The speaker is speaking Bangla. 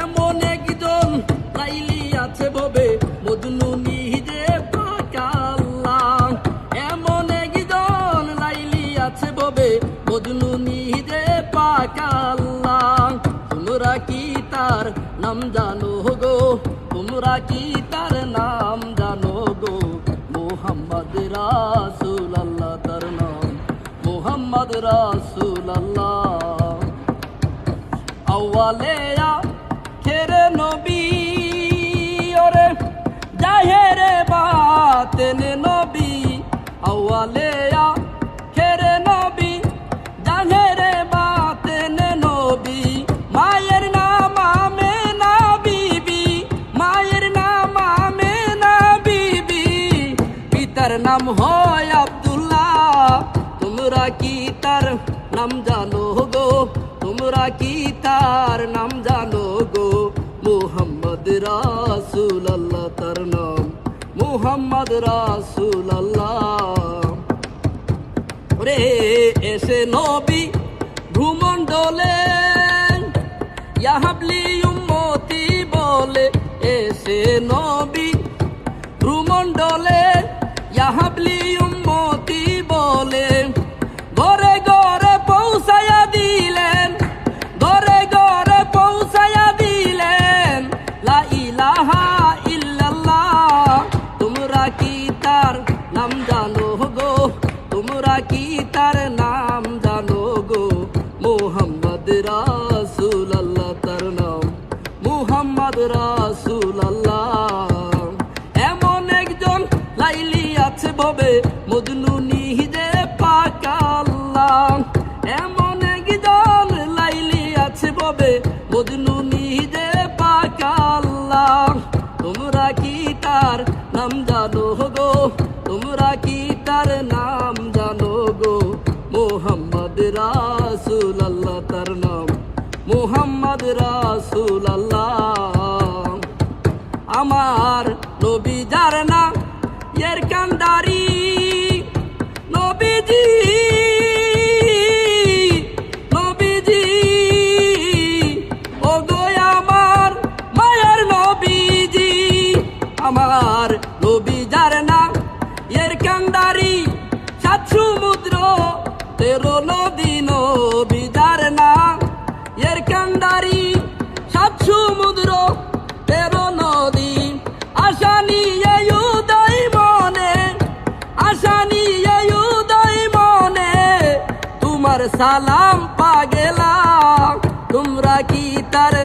এমন একজন লাইলি আছে ভবে মজনু নিজে পাক আল্লাহ। এমন একজন লাইলি আছে ভবে মজনু নিজে পাক আল্লাহ। তোমরা কি তার নাম জানো গো, তোমরা কি তার নাম জানো গো? মুহাম্মদ রাসূলুল্লাহ তার নাম, মুহাম্মদ রাসূলুল্লাহ। আওয়ালে আখেরে নবী ওরে জাহেরে বাতেনে নবী। আওয়ালে আখেরে নবী জাহেরে বাতেনে নবী। মায়ের নাম আমেনা বিবি, মায়ের নাম আমেনা বিবি, পিতার নাম হয় আব্দুল্লাহ। তোমরা কি তার নাম জানো গো, তোমরা কি তার নাম জানো গো? মুহাম্মদ রাসূলুল্লাহ তার নাম, মুহাম্মদ রাসূলুল্লাহ। ওরে এসে নবী ভূমণ্ডলে ইয়া হাবলি উম্মতি বলে। এসে নবী ভূমণ্ডলে ইয়া হাবলি উম্মতি বলে। ঘরে ঘরে পৌঁছায়া দিলেন, ঘরে ঘরে পৌঁছায়া দিলেন লা ইলাহা ইল্লাল্লাহ। তোমরা কি তার নাম জানো গো, তোমরা কি তার নাম জানো গো? মুহাম্মদ রাসূলুল্লাহ তার নাম, মুহাম্মদ রাসূলুল্লাহ। এমন একজন লাইলি আছে ভবে মজনু নিজে পাক আল্লাহ। এমন একজন লাইলি আছে ভবে মজনু নিজে পাক আল্লাহ। তোমরা কি তার নাম জানো গো, তোমরা কি তার নাম জানো গো? মুহাম্মদ রাসূলুল্লাহ তার নাম, মুহাম্মদ রাসূলুল্লাহ। আমার নবী যার নাম এর কান্দারি নবীজি, নবীজি ও গো আমার মায়ের নবীজি। আমার নবী যার নাম এর কান্দারি, সাত সমুদ্র 13 নদী। নবী যার নাম এর কান্দারি, সাত সমুদ্র 13 নদী। আশা নিয়ে উদয় মনে, আশা নিয়ে উদয় মনে তোমার সালাম